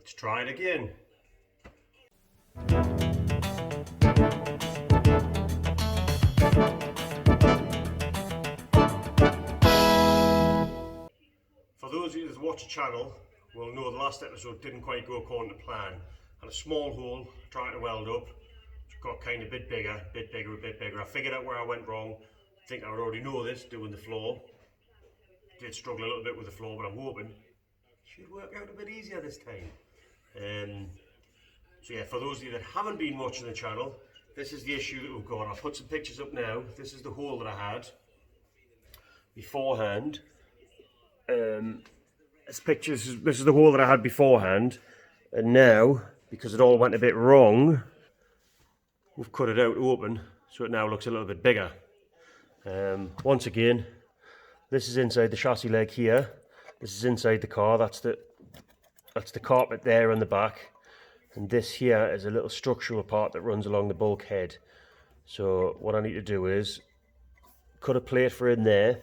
Let's try it again. For those of you that watch the channel will know the last episode didn't quite go according to plan. Had a small hole trying to weld up, it got kind of a bit bigger. I figured out where I went wrong. I think I would already know this doing the floor. Did struggle a little bit with the floor, but I'm hoping it should work out a bit easier this time. So yeah, for those of you that haven't been watching the channel, this is the issue that we've got. I'll put some pictures up now. This is the hole that I had beforehand. This is the hole that I had beforehand, and now, because it all went a bit wrong, we've cut it out open, so it now looks a little bit bigger. Once again, this is inside the chassis leg here. This is inside the car. That's the carpet there on the back, and this here is a little structural part that runs along the bulkhead. So what I need to do is cut a plate for in there,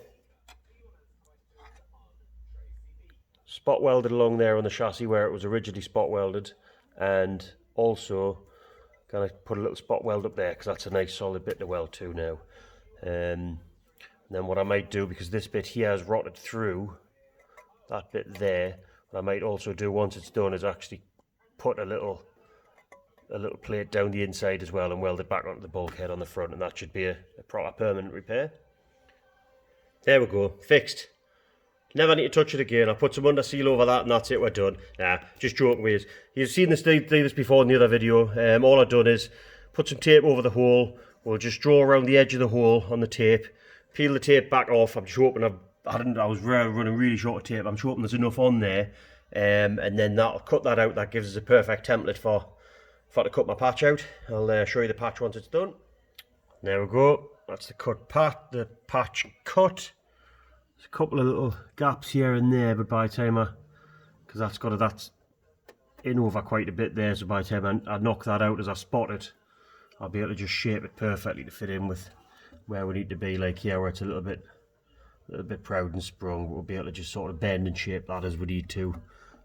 spot welded along there on the chassis where it was originally spot welded, and also kind of put a little spot weld up there because that's a nice solid bit to weld to now. And then what I might do, because this bit here has rotted through, that bit there, what I might also do once it's done is actually put a little plate down the inside as well and weld it back onto the bulkhead on the front, and that should be a proper permanent repair. There we go, fixed. Never need to touch it again. I'll put some under seal over that and that's it, we're done. Nah, just joking with you. You've seen this do this before in the other video. All I've done is put some tape over the hole. We'll just draw around the edge of the hole on the tape, peel the tape back off. I'm just hoping I was running really short of tape. I'm just hoping there's enough on there, and then that'll cut that out. That gives us a perfect template for to cut my patch out. I'll show you the patch once it's done. There we go. That's the patch cut. There's a couple of little gaps here and there, but by the time because that's in over quite a bit there, so by the time I knock that out as I spot it, I'll be able to just shape it perfectly to fit in with where we need to be. Like here where it's a little bit proud and sprung, we'll be able to just sort of bend and shape that as we need to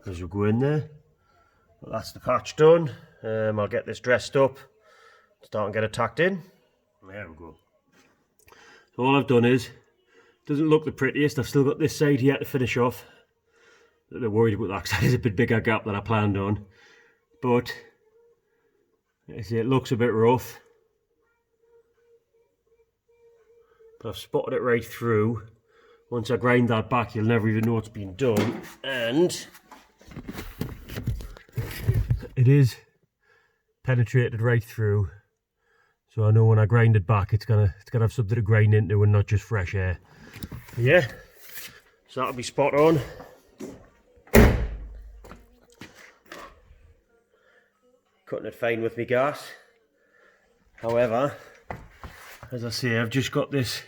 as we go in there. But that's the patch done. I'll get this dressed up, start and get it tacked in. There we go. So all I've done is, doesn't look the prettiest. I've still got this side here to finish off. A little worried about that because there's a bit bigger gap than I planned on. But you see, it looks a bit rough. But I've spotted it right through. Once I grind that back, you'll never even know it's been done. And it is penetrated right through. So I know when I grind it back, it's gonna have something to grind into and not just fresh air. Yeah, so that'll be spot on. Cutting it fine with my gas. However, as I say, I've just got this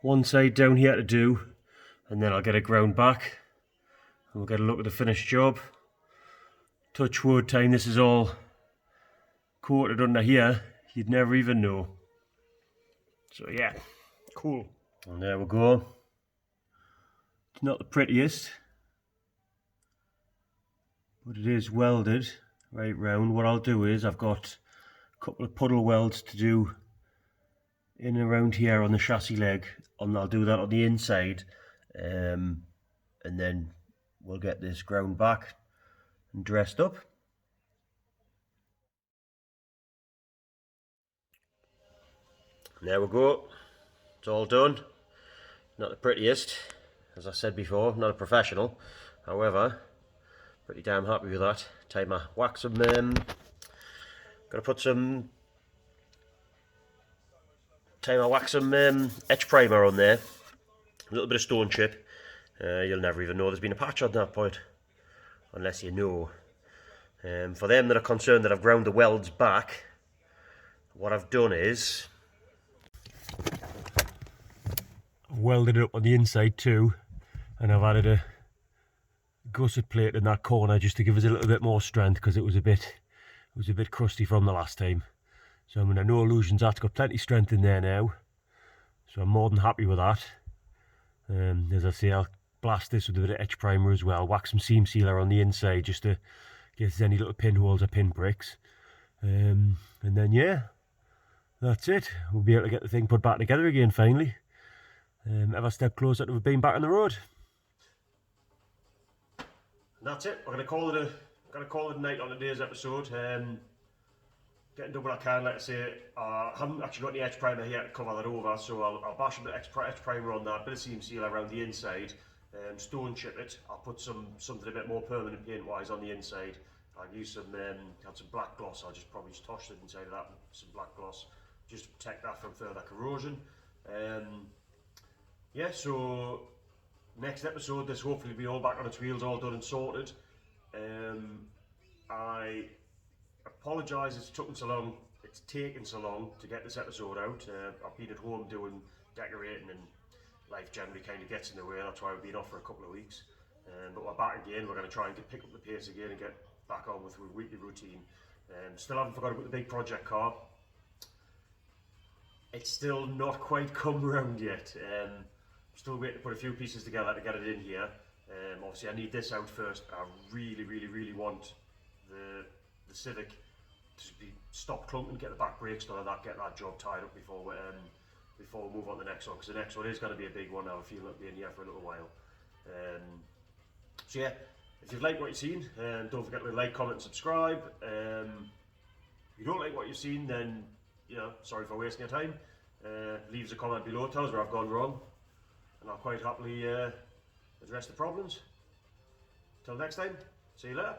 one side down here to do, and then I'll get it ground back and we'll get a look at the finished job. Touch wood, time this is all coated under here, you'd never even know. So yeah, cool. And there we go. It's not the prettiest, but it is welded right round. What I'll do is, I've got a couple of puddle welds to do in and around here on the chassis leg, and I'll do that on the inside, and then we'll get this ground back and dressed up. There we go, it's all done. Not the prettiest, as I said before, not a professional, however, pretty damn happy with that. Time I wax some, gotta put some, etch primer on there, a little bit of stone chip. You'll never even know there's been a patch on that point, unless you know. For them that are concerned that I've ground the welds back, what I've done is I've welded it up on the inside too, and I've added a gusset plate in that corner just to give us a little bit more strength, because it was a bit crusty from the last time. So I'm under no illusions, that's got plenty of strength in there now, so I'm more than happy with that. As I say, I'll blast this with a bit of etch primer as well, wax some seam sealer on the inside just to in case there's any little pinholes or pinpricks. And then yeah, that's it. We'll be able to get the thing put back together again finally. Ever step closer to being back on the road. And that's it. I'm gonna call it a night on today's episode. Getting done what I can, like I say. I haven't actually got any edge primer here to cover that over, so I'll bash a bit of edge primer on that, bit of seam seal around the inside, stone chip it. I'll put something a bit more permanent paint wise on the inside. I'll use some black gloss. I'll just probably toss it inside of that with some black gloss, just to protect that from further corrosion. Yeah, so next episode, this hopefully will be all back on its wheels, all done and sorted. I apologise it's taken so long. It's taken so long to get this episode out. I've been at home doing decorating, and life generally kind of gets in the way. That's why we've been off for a couple of weeks. But we're back again. We're going to try and pick up the pace again and get back on with the weekly routine. Still haven't forgot about the big project car. It's still not quite come round yet. Still waiting to put a few pieces together to get it in here. Obviously I need this out first. I really want the Civic to stop clunking, get the back brakes done, and get that job tied up before we move on to the next one, because the next one is going to be a big one. I have a feeling it'll be in here for a little while. So yeah, if you've liked what you've seen, don't forget to like, comment and subscribe. If you don't like what you've seen, then sorry for wasting your time. Leave us a comment below, tell us where I've gone wrong, and I'll quite happily address the problems. Till next time, see you later.